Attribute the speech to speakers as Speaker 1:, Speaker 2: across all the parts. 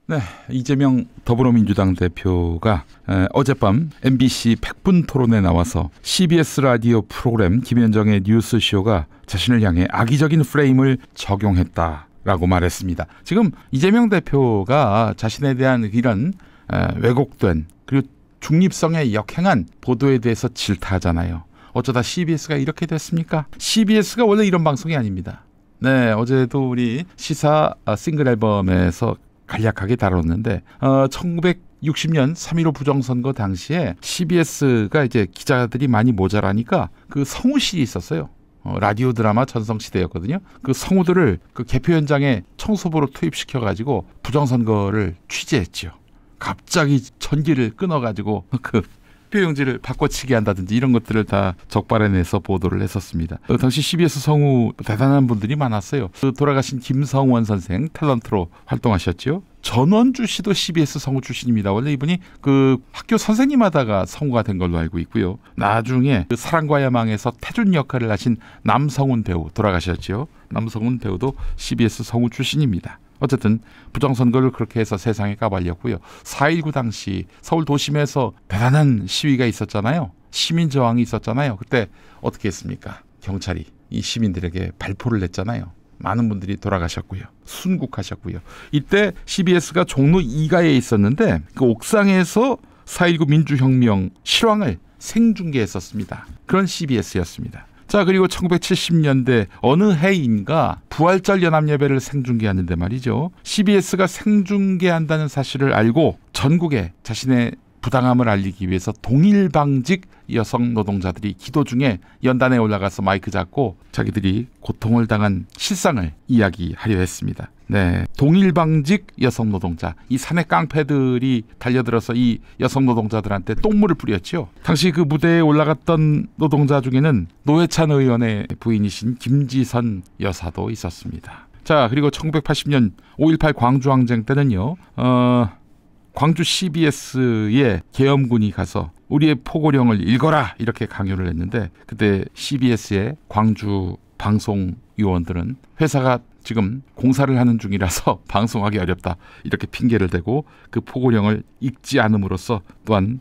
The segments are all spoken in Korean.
Speaker 1: 네, 이재명 더불어민주당 대표가 어젯밤 MBC 100분 토론에 나와서 CBS 라디오 프로그램 김현정의 뉴스쇼가 자신을 향해 악의적인 프레임을 적용했다라고 말했습니다. 지금 이재명 대표가 자신에 대한 이런 왜곡된 그리고 중립성에 역행한 보도에 대해서 질타하잖아요. 어쩌다 CBS가 이렇게 됐습니까? CBS가 원래 이런 방송이 아닙니다. 네, 어제도 우리 시사 싱글 앨범에서 간략하게 다뤘는데 1960년 3.15 부정선거 당시에 CBS가 이제 기자들이 많이 모자라니까 그 성우실이 있었어요. 라디오 드라마 전성시대였거든요. 그 성우들을 그 개표 현장에 청소부로 투입시켜가지고 부정선거를 취재했죠. 갑자기 전기를 끊어가지고 그 표용지를 바꿔치기 한다든지 이런 것들을 다 적발해내서 보도를 했었습니다. 당시 CBS 성우 대단한 분들이 많았어요. 돌아가신 김성원 선생 탤런트로 활동하셨죠. 전원주 씨도 CBS 성우 출신입니다. 원래 이분이 그 학교 선생님 하다가 성우가 된 걸로 알고 있고요. 나중에 그 사랑과 야망에서 태준 역할을 하신 남성훈 배우 돌아가셨죠. 남성훈 배우도 CBS 성우 출신입니다. 어쨌든 부정선거를 그렇게 해서 세상에 까발렸고요. 4.19 당시 서울 도심에서 대단한 시위가 있었잖아요. 시민저항이 있었잖아요. 그때 어떻게 했습니까? 경찰이 이 시민들에게 발포를 냈잖아요. 많은 분들이 돌아가셨고요. 순국하셨고요. 이때 CBS가 종로 2가에 있었는데 그 옥상에서 4.19 민주혁명 실황을 생중계했었습니다. 그런 CBS였습니다. 자, 그리고 1970년대 어느 해인가 부활절 연합예배를 생중계하는데 말이죠. CBS가 생중계한다는 사실을 알고 전국에 자신의 부당함을 알리기 위해서 동일방직 여성 노동자들이 기도 중에 연단에 올라가서 마이크 잡고 자기들이 고통을 당한 실상을 이야기하려 했습니다. 네, 동일방직 여성 노동자, 이 사내 깡패들이 달려들어서 이 여성 노동자들한테 똥물을 뿌렸죠. 당시 그 무대에 올라갔던 노동자 중에는 노회찬 의원의 부인이신 김지선 여사도 있었습니다. 자, 그리고 1980년 5.18 광주항쟁 때는요. 광주 CBS에 계엄군이 가서 우리의 포고령을 읽어라 이렇게 강요를 했는데 그때 CBS의 광주 방송요원들은 회사가 지금 공사를 하는 중이라서 방송하기 어렵다 이렇게 핑계를 대고 그 포고령을 읽지 않음으로써 또한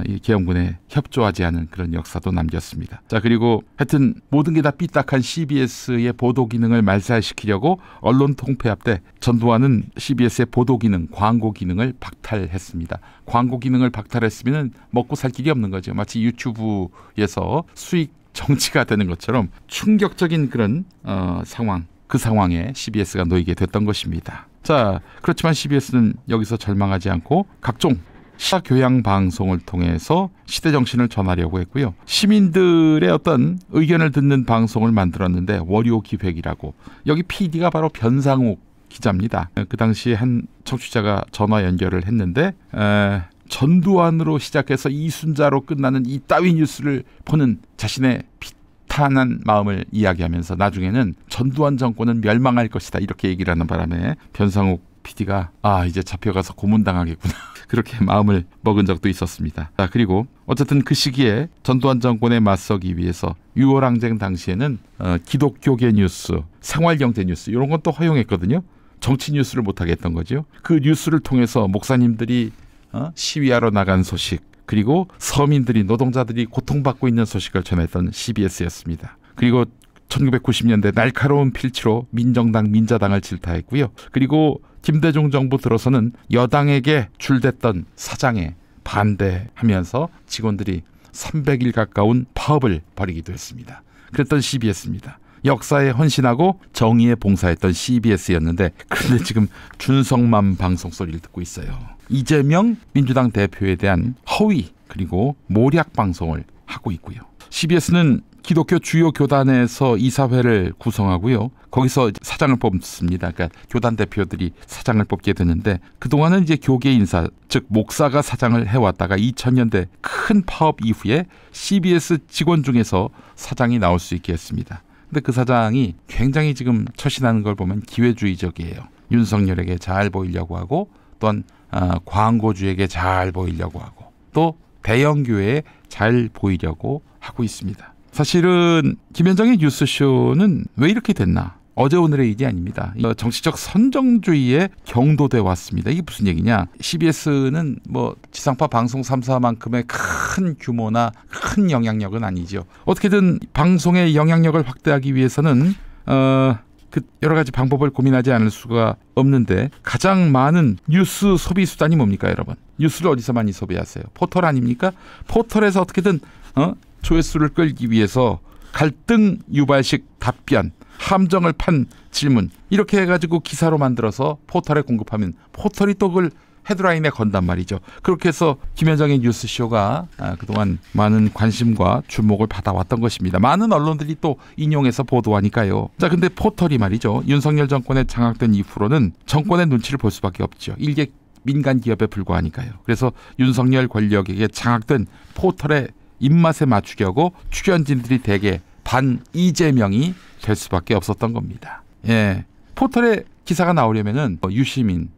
Speaker 1: 이 계엄군에 협조하지 않은 그런 역사도 남겼습니다. 자, 그리고 하여튼 모든 게 다 삐딱한 CBS의 보도 기능을 말살시키려고 언론 통폐합 때 전두환은 CBS의 보도 기능, 광고 기능을 박탈했습니다. 광고 기능을 박탈했으면 먹고 살 길이 없는 거죠. 마치 유튜브에서 수익 정치가 되는 것처럼 충격적인 그런 상황, 그 상황에 CBS가 놓이게 됐던 것입니다. 자, 그렇지만 CBS는 여기서 절망하지 않고 각종 시사 교양 방송을 통해서 시대 정신을 전하려고 했고요. 시민들의 어떤 의견을 듣는 방송을 만들었는데 월요 기획이라고. 여기 PD가 바로 변상욱 기자입니다. 그 당시에 한 청취자가 전화 연결을 했는데 전두환으로 시작해서 이순자로 끝나는 이따위 뉴스를 보는 자신의 비탄한 마음을 이야기하면서 나중에는 전두환 정권은 멸망할 것이다 이렇게 얘기를 하는 바람에 변상욱 PD가 이제 잡혀가서 고문당하겠구나 그렇게 마음을 먹은 적도 있었습니다. 자, 그리고 어쨌든 그 시기에 전두환 정권에 맞서기 위해서 6월 항쟁 당시에는 기독교계 뉴스, 생활경제 뉴스 이런 건 또 허용했거든요. 정치 뉴스를 못하게 했던 거죠. 그 뉴스를 통해서 목사님들이 시위하러 나간 소식 그리고 서민들이 노동자들이 고통받고 있는 소식을 전했던 CBS였습니다. 그리고 1990년대 날카로운 필치로 민정당, 민자당을 질타했고요. 그리고 김대중 정부 들어서는 여당에게 줄댔던 사장에 반대하면서 직원들이 300일 가까운 파업을 벌이기도 했습니다. 그랬던 CBS입니다. 역사에 헌신하고 정의에 봉사했던 CBS였는데 그런데 지금 준성만 방송 소리를 듣고 있어요. 이재명 민주당 대표에 대한 허위 그리고 모략 방송을 하고 있고요. CBS는 기독교 주요 교단에서 이사회를 구성하고요. 거기서 사장을 뽑습니다. 그러니까 교단 대표들이 사장을 뽑게 되는데 그동안은 이제 교계 인사, 즉 목사가 사장을 해왔다가 2000년대 큰 파업 이후에 CBS 직원 중에서 사장이 나올 수 있게 했습니다. 근데 그 사장이 굉장히 지금 처신하는 걸 보면 기회주의적이에요. 윤석열에게 잘 보이려고 하고 또한 광고주에게 잘 보이려고 하고 또 대형교회에 잘 보이려고 하고 있습니다. 사실은 김현정의 뉴스쇼는 왜 이렇게 됐나? 어제 오늘의 일이 아닙니다. 정치적 선정주의에 경도돼 왔습니다. 이게 무슨 얘기냐? CBS는 뭐 지상파 방송 3사만큼의 큰 규모나 큰 영향력은 아니죠. 어떻게든 방송의 영향력을 확대하기 위해서는 그 여러 가지 방법을 고민하지 않을 수가 없는데, 가장 많은 뉴스 소비 수단이 뭡니까, 여러분? 뉴스를 어디서 많이 소비하세요? 포털 아닙니까? 포털에서 어떻게든 조회수를 끌기 위해서 갈등 유발식 답변, 함정을 판 질문, 이렇게 해가지고 기사로 만들어서 포털에 공급하면 포털이 또 그걸 헤드라인에 건단 말이죠. 그렇게 해서 김현정의 뉴스쇼가 그동안 많은 관심과 주목을 받아왔던 것입니다. 많은 언론들이 또 인용해서 보도하니까요. 자, 근데 포털이 말이죠, 윤석열 정권에 장악된 이후로는 정권의 눈치를 볼 수밖에 없죠. 일개 민간 기업에 불과하니까요. 그래서 윤석열 권력에게 장악된 포털의 입맛에 맞추려고 출연진들이 대개 반 이재명이 될 수밖에 없었던 겁니다. 예, 포털에 기사가 나오려면은 유시민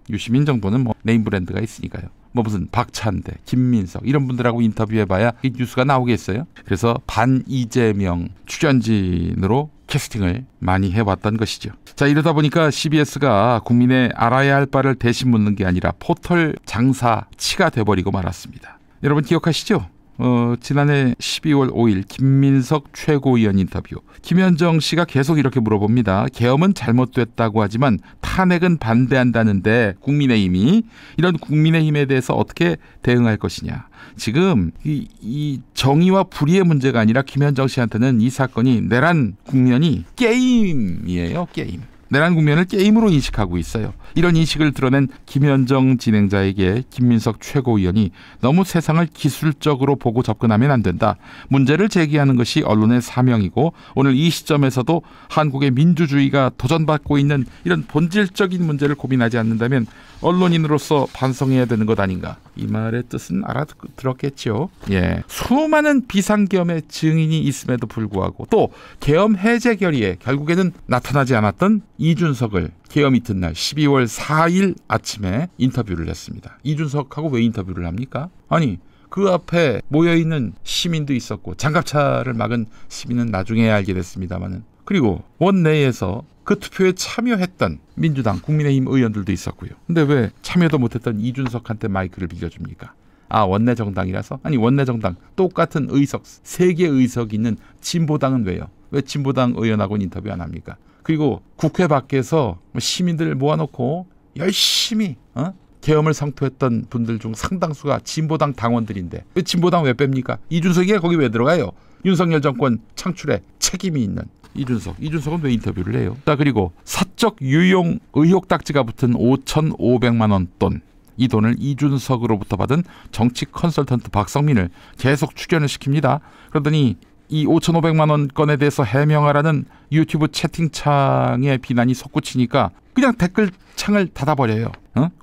Speaker 1: 정도는 뭐 네임 브랜드가 있으니까요. 뭐 무슨 박찬대, 김민석 이런 분들하고 인터뷰해봐야 이 뉴스가 나오겠어요. 그래서 반 이재명 출연진으로 캐스팅을 많이 해왔던 것이죠. 자, 이러다 보니까 CBS가 국민의 알아야 할 바를 대신 묻는 게 아니라 포털 장사치가 돼버리고 말았습니다. 여러분 기억하시죠? 지난해 12월 5일 김민석 최고위원 인터뷰. 김현정 씨가 계속 이렇게 물어봅니다. 계엄은 잘못됐다고 하지만 탄핵은 반대한다는데 국민의힘이, 이런 국민의힘에 대해서 어떻게 대응할 것이냐. 지금 이 정의와 불의의 문제가 아니라 김현정 씨한테는 이 사건이 내란 국면이 게임이에요. 게임. 내란 국면을 게임으로 인식하고 있어요. 이런 인식을 드러낸 김현정 진행자에게 김민석 최고위원이 너무 세상을 기술적으로 보고 접근하면 안 된다. 문제를 제기하는 것이 언론의 사명이고 오늘 이 시점에서도 한국의 민주주의가 도전받고 있는 이런 본질적인 문제를 고민하지 않는다면 언론인으로서 반성해야 되는 것 아닌가. 이 말의 뜻은 알아들었겠죠. 예, 수많은 비상계엄의 증인이 있음에도 불구하고 또 계엄 해제 결의에 결국에는 나타나지 않았던 이준석을 계엄 이튿날 12월 4일 아침에 인터뷰를 했습니다. 이준석하고 왜 인터뷰를 합니까? 아니, 그 앞에 모여있는 시민도 있었고 장갑차를 막은 시민은 나중에 알게 됐습니다마는, 그리고 원내에서 그 투표에 참여했던 민주당, 국민의힘 의원들도 있었고요. 근데 왜 참여도 못했던 이준석한테 마이크를 빌려줍니까? 아, 원내 정당이라서? 아니, 원내 정당 똑같은 의석, 3개 의석이 있는 진보당은 왜요? 왜 진보당 의원하고는 인터뷰 안 합니까? 그리고 국회 밖에서 시민들을 모아놓고 열심히 계엄을 성토했던 분들 중 상당수가 진보당 당원들인데 왜 진보당 왜 뺍니까? 이준석이 거기 왜 들어가요? 윤석열 정권 창출에 책임이 있는 이준석은 왜 인터뷰를 해요? 자, 그리고 사적 유용 의혹 딱지가 붙은 5,500만 원 돈, 이 돈을 이준석으로부터 받은 정치 컨설턴트 박성민을 계속 출연을 시킵니다. 그러더니 이 5,500만 원 건에 대해서 해명하라는 유튜브 채팅창에 비난이 솟구치니까 그냥 댓글창을 닫아버려요.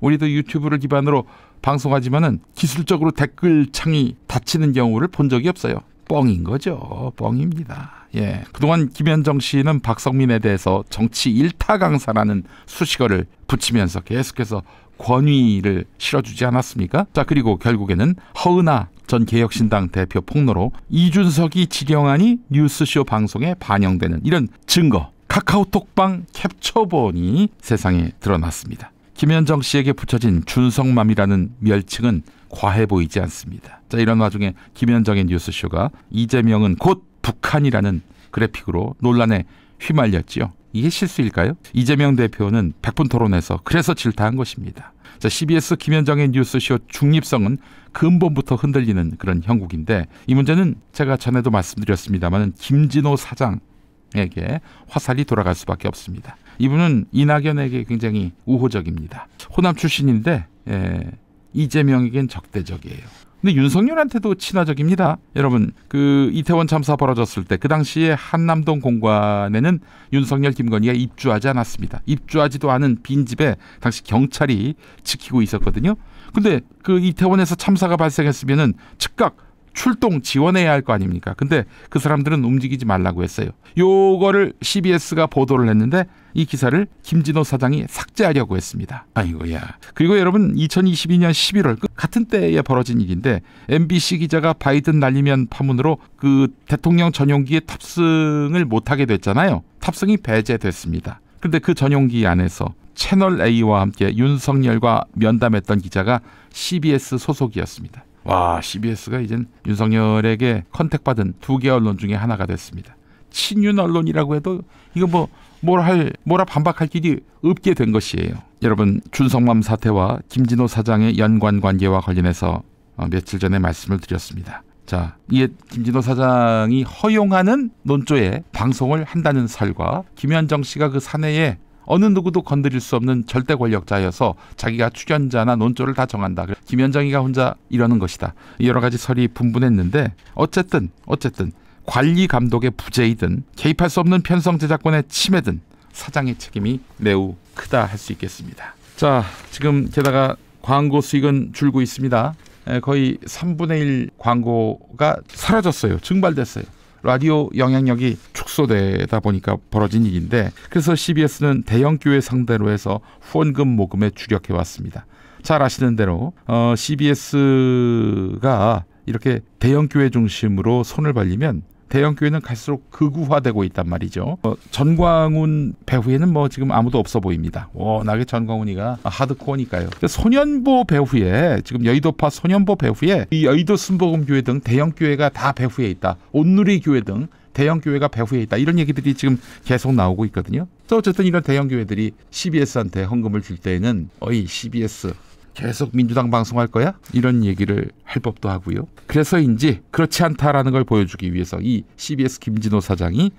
Speaker 1: 우리도 유튜브를 기반으로 방송하지만은 기술적으로 댓글창이 닫히는 경우를 본 적이 없어요. 뻥인 거죠. 뻥입니다. 예. 그동안 김현정 씨는 박성민에 대해서 정치 일타 강사라는 수식어를 붙이면서 계속해서 권위를 실어주지 않았습니까? 자, 그리고 결국에는 허은하 전 개혁신당 대표 폭로로 이준석이 지령하니 뉴스쇼 방송에 반영되는 이런 증거, 카카오톡방 캡처본이 세상에 드러났습니다. 김현정 씨에게 붙여진 준석맘이라는 멸칭은 과해 보이지 않습니다. 자, 이런 와중에 김현정의 뉴스쇼가 이재명은 곧 북한이라는 그래픽으로 논란에 휘말렸지요. 이게 실수일까요? 이재명 대표는 100분 토론에서 그래서 질타한 것입니다. 자, CBS 김현정의 뉴스쇼 중립성은 근본부터 흔들리는 그런 형국인데, 이 문제는 제가 전에도 말씀드렸습니다만 김진호 사장에게 화살이 돌아갈 수밖에 없습니다. 이분은 이낙연에게 굉장히 우호적입니다. 호남 출신인데 이재명에겐 적대적이에요. 근데 윤석열한테도 친화적입니다. 여러분, 그 이태원 참사 벌어졌을 때 그 당시에 한남동 공관에는 윤석열, 김건희가 입주하지 않았습니다. 입주하지도 않은 빈집에 당시 경찰이 지키고 있었거든요. 근데 그 이태원에서 참사가 발생했으면은 즉각 출동 지원해야 할 거 아닙니까? 근데 그 사람들은 움직이지 말라고 했어요. 요거를 CBS가 보도를 했는데 이 기사를 김진호 사장이 삭제하려고 했습니다. 아이고야. 그리고 여러분, 2022년 11월 같은 때에 벌어진 일인데 MBC 기자가 바이든 날리면 파문으로 그 대통령 전용기에 탑승을 못하게 됐잖아요. 탑승이 배제됐습니다. 근데 그 전용기 안에서 채널 A와 함께 윤석열과 면담했던 기자가 CBS 소속이었습니다. 와, CBS가 이젠 윤석열에게 컨택받은 2개 언론 중에 하나가 됐습니다. 친윤 언론이라고 해도 이거 뭐라 반박할 길이 없게 된 것이에요. 여러분, 준성맘 사태와 김진호 사장의 연관 관계와 관련해서 며칠 전에 말씀을 드렸습니다. 자, 이에 김진호 사장이 허용하는 논조에 방송을 한다는 설과 김현정 씨가 그 사내에 어느 누구도 건드릴 수 없는 절대 권력자여서 자기가 출연자나 논조를 다 정한다. 김현정이가 혼자 이러는 것이다. 여러 가지 설이 분분했는데 어쨌든 관리 감독의 부재이든 개입할 수 없는 편성 제작권의 침해든 사장의 책임이 매우 크다 할 수 있겠습니다. 자, 지금 게다가 광고 수익은 줄고 있습니다. 거의 3분의 1 광고가 사라졌어요. 증발됐어요. 라디오 영향력이 축소되다 보니까 벌어진 일인데, 그래서 CBS는 대형교회 상대로 해서 후원금 모금에 주력해 왔습니다. 잘 아시는 대로 CBS가 이렇게 대형교회 중심으로 손을 벌리면 대형교회는 갈수록 극우화되고 있단 말이죠. 전광훈 배후에는 지금 아무도 없어 보입니다. 워낙에 전광훈이가 하드코어니까요. 소년보 배후에, 지금 여의도파 소년보 배후에 이 여의도 순복음교회 등 대형교회가 다 배후에 있다. 온누리교회 등 대형교회가 배후에 있다. 이런 얘기들이 지금 계속 나오고 있거든요. 어쨌든 이런 대형교회들이 CBS한테 헌금을 줄 때에는 어이 CBS 계속 민주당 방송할 거야? 이런 얘기를 할 법도 하고요. 그래서인지 그렇지 않다라는 걸 보여주기 위해서 이 CBS 김진호 사장이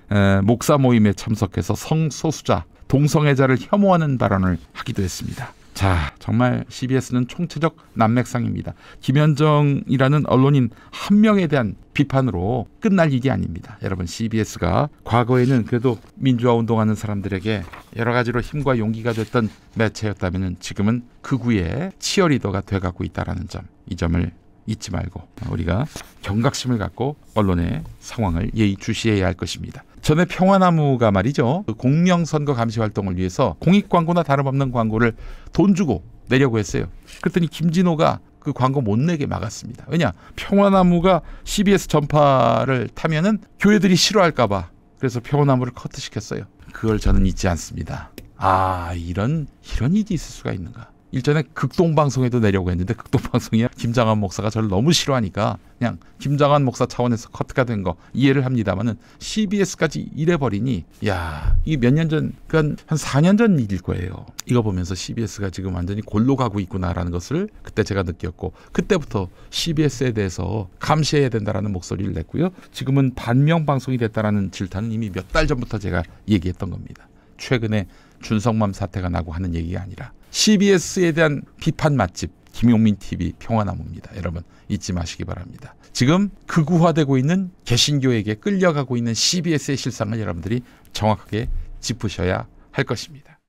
Speaker 1: 목사 모임에 참석해서 성소수자, 동성애자를 혐오하는 발언을 하기도 했습니다. 자, 정말 CBS는 총체적 난맥상입니다. 김현정이라는 언론인 한 명에 대한 비판으로 끝날 일이 아닙니다. 여러분, CBS가 과거에는 그래도 민주화 운동하는 사람들에게 여러 가지로 힘과 용기가 됐던 매체였다면 지금은 극우의 치어리더가 돼가고 있다는 점, 이 점을 잊지 말고 우리가 경각심을 갖고 언론의 상황을 예의주시해야 할 것입니다. 전에 평화나무가 말이죠, 공명선거 감시 활동을 위해서 공익광고나 다름없는 광고를 돈 주고 내려고 했어요. 그랬더니 김진호가 그 광고 못 내게 막았습니다. 왜냐? 평화나무가 CBS 전파를 타면은 교회들이 싫어할까 봐. 그래서 평화나무를 커트시켰어요. 그걸 저는 잊지 않습니다. 이런 일이 있을 수가 있는가. 일전에 극동방송에도 내려고 했는데 극동방송이 김장한 목사가 저를 너무 싫어하니까 그냥 김장한 목사 차원에서 커트가 된 거 이해를 합니다만은 CBS까지 이래버리니, 이게 몇 년 전, 한 4년 전 일일 거예요. 이거 보면서 CBS가 지금 완전히 골로 가고 있구나라는 것을 그때 제가 느꼈고, 그때부터 CBS에 대해서 감시해야 된다라는 목소리를 냈고요. 지금은 반명 방송이 됐다라는 질타는 이미 몇 달 전부터 제가 얘기했던 겁니다. 최근에 준성맘 사태가 나고 하는 얘기가 아니라 CBS에 대한 비판 맛집 김용민 TV 평화나무입니다. 여러분, 잊지 마시기 바랍니다. 지금 극우화되고 있는 개신교에게 끌려가고 있는 CBS의 실상을 여러분들이 정확하게 짚으셔야 할 것입니다.